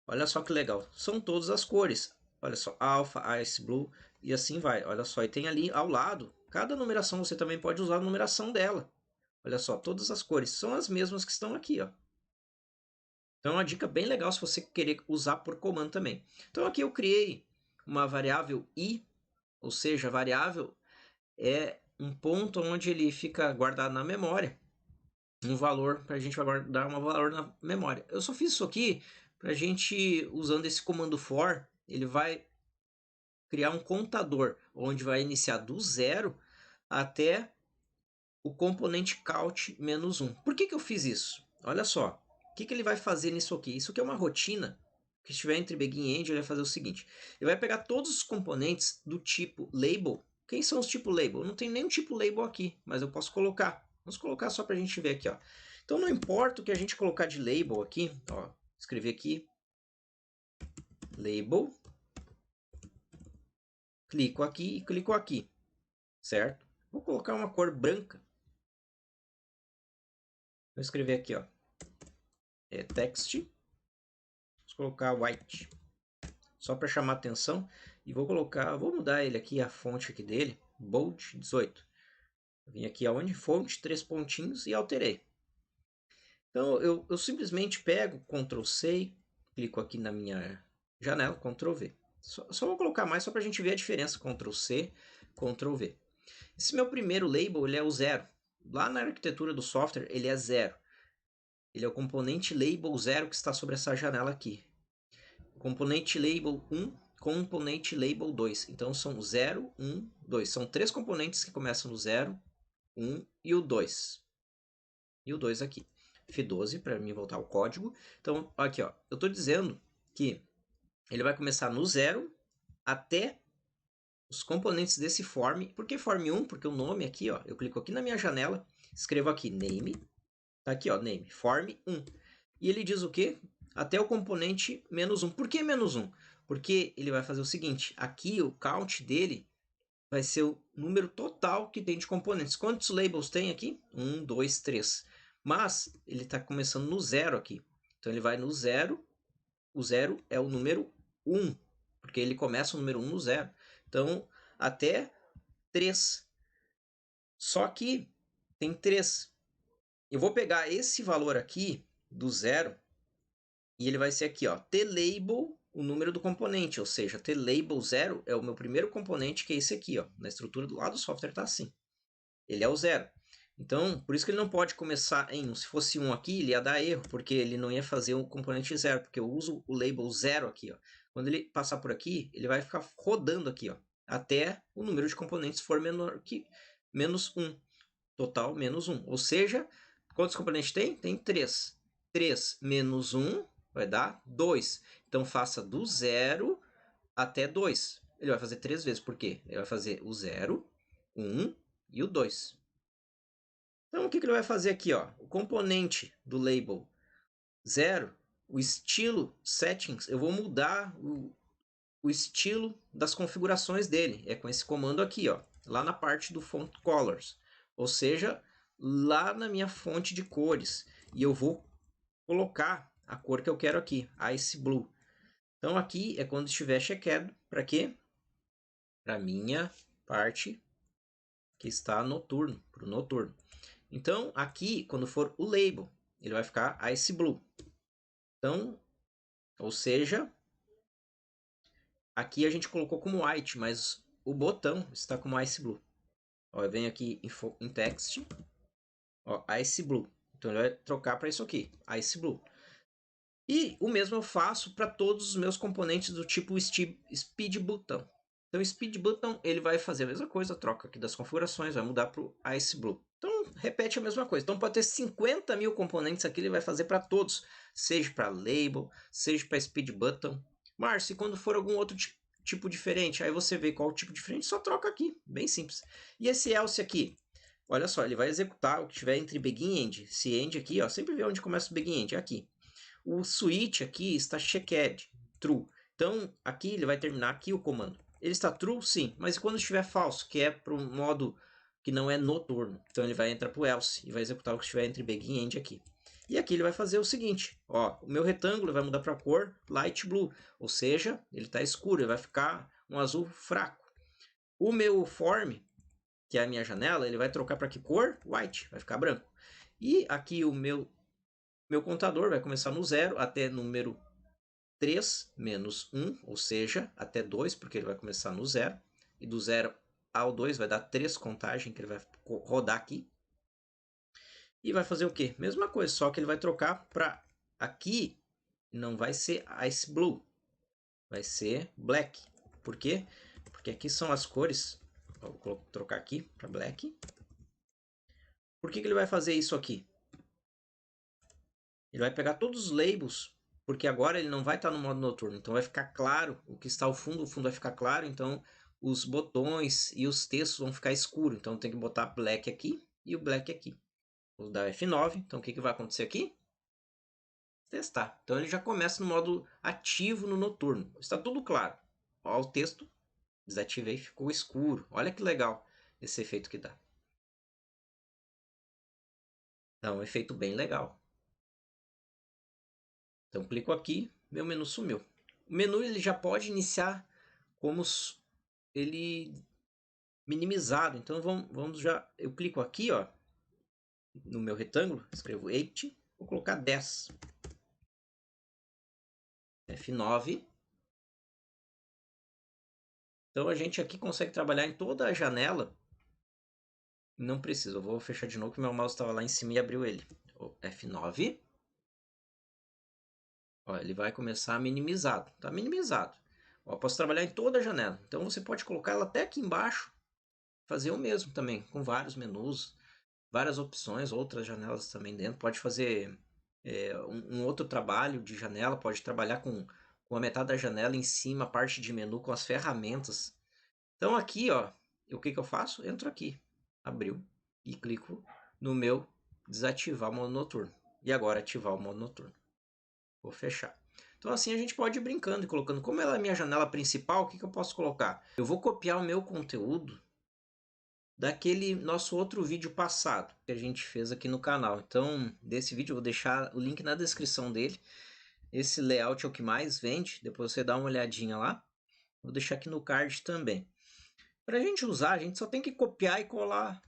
Olha só que legal, são todas as cores. Olha só, Alpha, Ice Blue e assim vai. Olha só, e tem ali ao lado, cada numeração você também pode usar a numeração dela. Olha só, todas as cores são as mesmas que estão aqui, ó. Então é uma dica bem legal se você querer usar por comando também. Então aqui eu criei uma variável i, ou seja, a variável é um ponto onde ele fica guardado na memória. Um valor, para a gente guardar um valor na memória. Eu só fiz isso aqui para a gente, usando esse comando for, ele vai criar um contador, onde vai iniciar do zero até o componente count menos 1. Por que eu fiz isso? Olha só, o que ele vai fazer nisso aqui? Isso aqui é uma rotina que estiver entre begin e end, ele vai fazer o seguinte, ele vai pegar todos os componentes do tipo label. Quem são os tipo label? Não tem nenhum tipo label aqui, mas eu posso colocar. Vamos colocar só para a gente ver aqui, ó. Então não importa o que a gente colocar de label aqui, ó, escrever aqui label, clico aqui e clico aqui, certo? Vou colocar uma cor branca. Vou escrever aqui, ó, text, vou colocar white, só para chamar atenção, e vou mudar ele aqui, a fonte aqui dele, bold 18. Vim aqui aonde? Fonte, 3 pontinhos e alterei. Então eu simplesmente pego Ctrl C, clico aqui na minha janela, Ctrl V. Só vou colocar mais só para a gente ver a diferença, Ctrl C, Ctrl V. Esse meu primeiro label, ele é o 0. Lá na arquitetura do software, ele é 0. Ele é o componente label 0 que está sobre essa janela aqui. Componente label 1, componente label 2. Então são 0, 1, 2. São 3 componentes que começam no 0, 1 e o 2. E o 2 aqui. F12 para mim voltar ao código. Então aqui, ó, eu estou dizendo que ele vai começar no 0 até os componentes desse form. Por que form 1? Porque o nome aqui, ó, eu clico aqui na minha janela, escrevo aqui name, tá aqui, ó, name, form 1. E ele diz o quê? Até o componente menos 1. Por que menos 1? Porque ele vai fazer o seguinte, aqui o count dele vai ser o número total que tem de componentes. Quantos labels tem aqui? 1, 2, 3. Mas ele está começando no 0 aqui. Então ele vai no 0. O 0 é o número 1, porque ele começa o número 1 no 0. Então, até 3. Só que tem 3. Eu vou pegar esse valor aqui, do 0, e ele vai ser aqui, ó,tlabel, o número do componente, ou seja, tlabel 0 é o meu primeiro componente, que é esse aqui, ó. Na estrutura do lado do software está assim. Ele é o 0. Então, por isso que ele não pode começar em 1. Se fosse 1 aqui, ele ia dar erro, porque ele não ia fazer o componente 0, porque eu uso o label 0 aqui, ó. Quando ele passar por aqui, ele vai ficar rodando aqui, ó, até o número de componentes for menor que menos 1. Total menos 1. Ou seja, quantos componentes tem? Tem 3. 3 menos 1 vai dar 2. Então, faça do 0 até 2. Ele vai fazer 3 vezes. Por quê? Ele vai fazer o 0, 1 e o 2. Então, o que ele vai fazer aqui? Ó? O componente do label 0, o estilo settings, eu vou mudar o estilo das configurações dele. É com esse comando aqui, ó, lá na parte do font colors. Ou seja, lá na minha fonte de cores. E eu vou colocar a cor que eu quero aqui, Ice Blue. Então aqui é quando estiver checkado, para quê? Para minha parte que está noturno, para o noturno. Então, aqui, quando for o label, ele vai ficar Ice Blue. Então, ou seja, aqui a gente colocou como white, mas o botão está como Ice Blue. Ó, eu venho aqui em text, ó, Ice Blue. Então ele vai trocar para isso aqui, Ice Blue. E o mesmo eu faço para todos os meus componentes do tipo Speed Button. Então o Speed Button ele vai fazer a mesma coisa, troca aqui das configurações, vai mudar para o Ice Blue. Então repete a mesma coisa. Então pode ter 50 mil componentes aqui, ele vai fazer para todos, seja para Label, seja para Speed Button. Márcio, quando for algum outro tipo diferente, aí você vê qual tipo diferente, só troca aqui, bem simples. E esse else aqui, olha só, ele vai executar o que tiver entre begin e end. Esse end aqui, ó, sempre vê onde começa o begin e end, é aqui. O switch aqui está checked, true. Então, aqui ele vai terminar aqui o comando. Ele está true, sim, mas quando estiver falso, que é para um modo que não é noturno, então ele vai entrar para o else e vai executar o que estiver entre begin e end aqui. E aqui ele vai fazer o seguinte, ó, o meu retângulo vai mudar para a cor light blue, ou seja, ele está escuro, ele vai ficar um azul fraco. O meu form, que é a minha janela, ele vai trocar para que cor? White, vai ficar branco. E aqui o meu contador vai começar no 0 até número 3 menos 1, ou seja, até 2, porque ele vai começar no 0. E do 0 ao 2 vai dar 3 contagem que ele vai rodar aqui. E vai fazer o quê? Mesma coisa, só que ele vai trocar para aqui, não vai ser Ice Blue, vai ser Black. Por quê? Porque aqui são as cores, vou trocar aqui para Black. Por que ele vai fazer isso aqui? Ele vai pegar todos os labels, porque agora ele não vai estar no modo noturno, então vai ficar claro o que está ao fundo, o fundo vai ficar claro, então os botões e os textos vão ficar escuros, então tem que botar black aqui e o black aqui. Vou dar F9, então o que vai acontecer aqui? Testar. Então ele já começa no modo ativo no noturno, está tudo claro. Olha o texto, desativei, ficou escuro, olha que legal esse efeito que dá. É um efeito bem legal. Então clico aqui, meu menu sumiu. O menu ele já pode iniciar como ele minimizado. Então vamos já, eu clico aqui, ó, no meu retângulo, escrevo 8, vou colocar 10. F9. Então a gente aqui consegue trabalhar em toda a janela. Não precisa, eu vou fechar de novo que meu mouse estava lá em cima e abriu ele. F9. Ó, ele vai começar minimizado. Está minimizado. Ó, posso trabalhar em toda a janela. Então você pode colocar ela até aqui embaixo. Fazer o mesmo também, com vários menus, várias opções, outras janelas também dentro. Pode fazer um outro trabalho de janela, pode trabalhar com a metade da janela em cima, a parte de menu com as ferramentas. Então aqui, ó, o que eu faço? Entro aqui, abriu, e clico no meu desativar o modo noturno. E agora ativar o modo noturno. Vou fechar. Então assim a gente pode ir brincando e colocando. Como ela é a minha janela principal, o que eu posso colocar? Eu vou copiar o meu conteúdo daquele nosso outro vídeo passado que a gente fez aqui no canal. Então, desse vídeo eu vou deixar o link na descrição dele. Esse layout é o que mais vende, depois você dá uma olhadinha lá. Vou deixar aqui no card também. Para a gente usar, a gente só tem que copiar e colar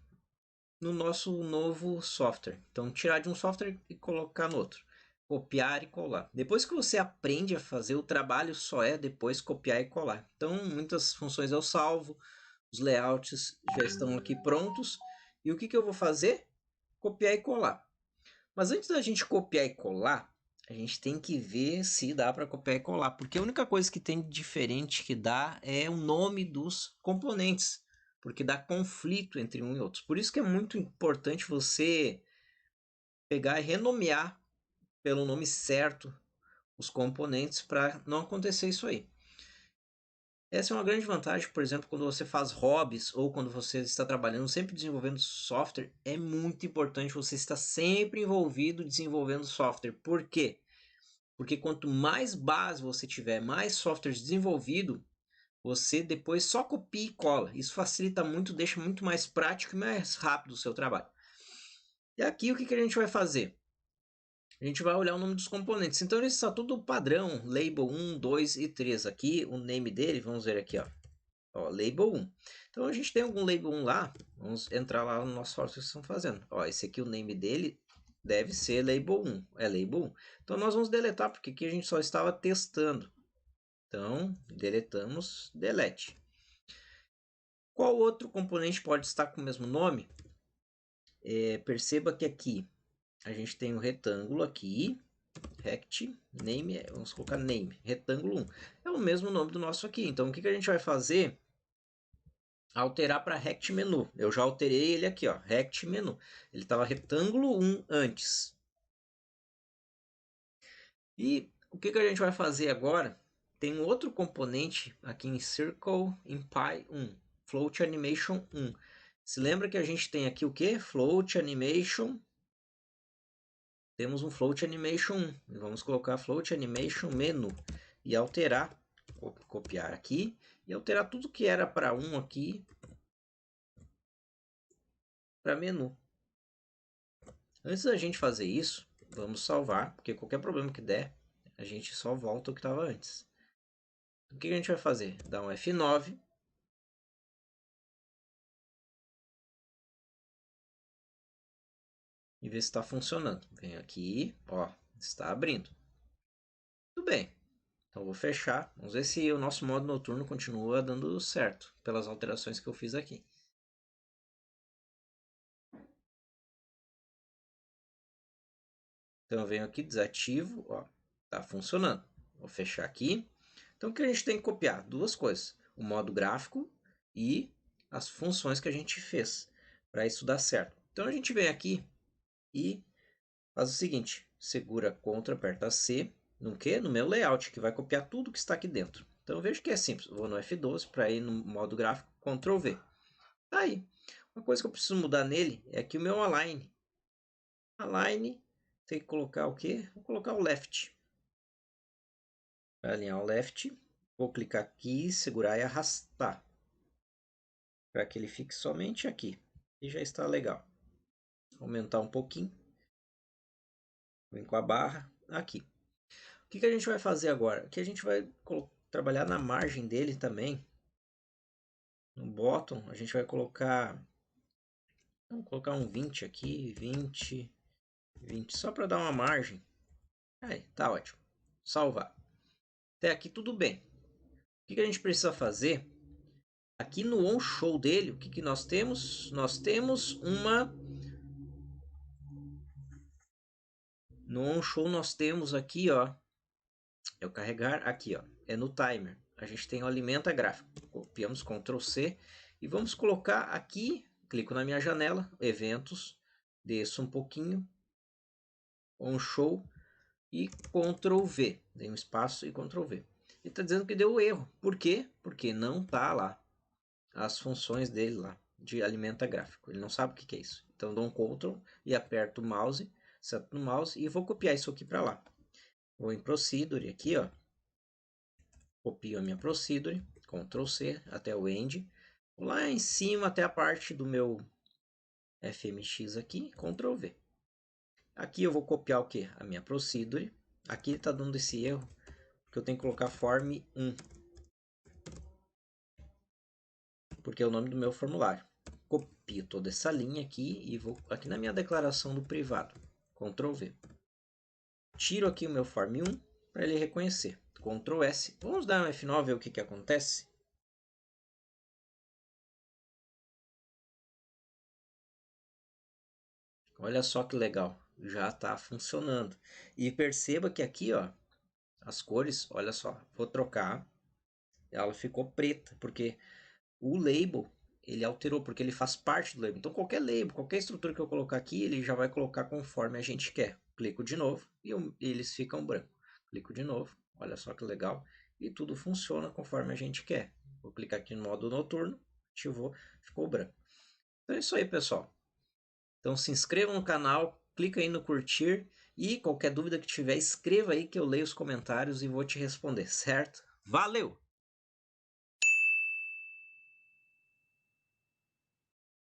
no nosso novo software. Então, tirar de um software e colocar no outro. Copiar e colar. Depois que você aprende a fazer, o trabalho só é depois copiar e colar. Então, muitas funções eu salvo, os layouts já estão aqui prontos. E o que eu vou fazer? Copiar e colar. Mas antes da gente copiar e colar, a gente tem que ver se dá para copiar e colar. Porque a única coisa que tem de diferente que dá é o nome dos componentes. Porque dá conflito entre um e outro. Por isso que é muito importante você pegar e renomear pelo nome certo os componentes para não acontecer isso aí. Essa é uma grande vantagem, por exemplo, quando você faz hobbies ou quando você está trabalhando, sempre desenvolvendo software, é muito importante você estar sempre envolvido desenvolvendo software. Por quê? Porque quanto mais base você tiver, mais software desenvolvido, você depois só copia e cola. Isso facilita muito, deixa muito mais prático e mais rápido o seu trabalho. E aqui o que a gente vai fazer? A gente vai olhar o nome dos componentes. Então ele está tudo padrão, label 1, 2 e 3. Aqui o name dele, vamos ver aqui, ó. Ó, label 1. Então a gente tem algum label 1 lá, vamos entrar lá no nosso software que estamos fazendo. Ó, esse aqui, o name dele deve ser label 1, é label 1. Então nós vamos deletar, porque aqui a gente só estava testando. Então, deletamos, delete. Qual outro componente pode estar com o mesmo nome? Perceba que aqui a gente tem um retângulo aqui, rect, name, vamos colocar name, retângulo 1. É o mesmo nome do nosso aqui. Então, o que a gente vai fazer? Alterar para rect menu. Eu já alterei ele aqui, ó, rect menu. Ele estava retângulo 1 antes. E o que a gente vai fazer agora? Tem um outro componente aqui em Circle Impy 1, Float Animation 1. Se lembra que a gente tem aqui o que? Float Animation. Temos um Float Animation 1. Vamos colocar Float Animation Menu e alterar, copiar aqui e alterar tudo que era para 1 aqui para menu. Antes da gente fazer isso, vamos salvar, porque qualquer problema que der, a gente só volta o que estava antes. O que a gente vai fazer? Dá um F9. E ver se está funcionando. Venho aqui, ó, está abrindo. Tudo bem. Então vou fechar. Vamos ver se o nosso modo noturno continua dando certo, pelas alterações que eu fiz aqui. Então eu venho aqui, desativo, ó, tá funcionando. Vou fechar aqui. Então o que a gente tem que copiar? Duas coisas: o modo gráfico e as funções que a gente fez para isso dar certo. Então a gente vem aqui e faz o seguinte: segura Ctrl, aperta C, no que? No meu layout, que vai copiar tudo que está aqui dentro. Então veja que é simples. Vou no F12 para ir no modo gráfico, Ctrl V. Tá aí. Uma coisa que eu preciso mudar nele é aqui o meu align. Align, tem que colocar o quê? Vou colocar o left. Vai alinhar o left. Vou clicar aqui, segurar e arrastar. Para que ele fique somente aqui. E já está legal. Aumentar um pouquinho. Vem com a barra aqui. O que a gente vai fazer agora? Aqui a gente vai trabalhar na margem dele também. No bottom, a gente vai colocar... Vamos colocar um 20 aqui, 20, 20, só para dar uma margem. Aí, tá ótimo. Salvar. Até aqui tudo bem. O que a gente precisa fazer? Aqui no on show dele, o que nós temos? Nós temos uma... No on show nós temos aqui, ó. Eu carregar aqui, ó. É no timer. A gente tem o alimenta gráfico. Copiamos Ctrl C e vamos colocar aqui. Clico na minha janela, eventos, desço um pouquinho, on show e Ctrl V. Dei um espaço e Ctrl V. Ele está dizendo que deu erro. Por quê? Porque não está lá as funções dele lá de alimenta gráfico. Ele não sabe o que é isso. Então dou um Ctrl e aperto o mouse, sento no mouse e vou copiar isso aqui para lá. Vou em Procedure aqui, ó. Copio a minha Procedure, Ctrl C até o End. Lá em cima até a parte do meu FMX aqui, Ctrl V. Aqui eu vou copiar o que? A minha Procedure. Aqui está dando esse erro, que eu tenho que colocar Form 1. Porque é o nome do meu formulário. Copio toda essa linha aqui e vou aqui na minha declaração do privado. Ctrl V. Tiro aqui o meu Form 1 para ele reconhecer. Ctrl S. Vamos dar um F9 e ver o que acontece. Olha só que legal. Já está funcionando. E perceba que aqui, ó, as cores, olha só, vou trocar. Ela ficou preta, porque o label, ele alterou, porque ele faz parte do label. Então, qualquer label, qualquer estrutura que eu colocar aqui, ele já vai colocar conforme a gente quer. Clico de novo e eles ficam branco. Clico de novo, olha só que legal. E tudo funciona conforme a gente quer. Vou clicar aqui no modo noturno, ativou, ficou branco. Então é isso aí, pessoal. Então se inscreva no canal, clica aí no curtir e qualquer dúvida que tiver, escreva aí que eu leio os comentários e vou te responder, certo? Valeu!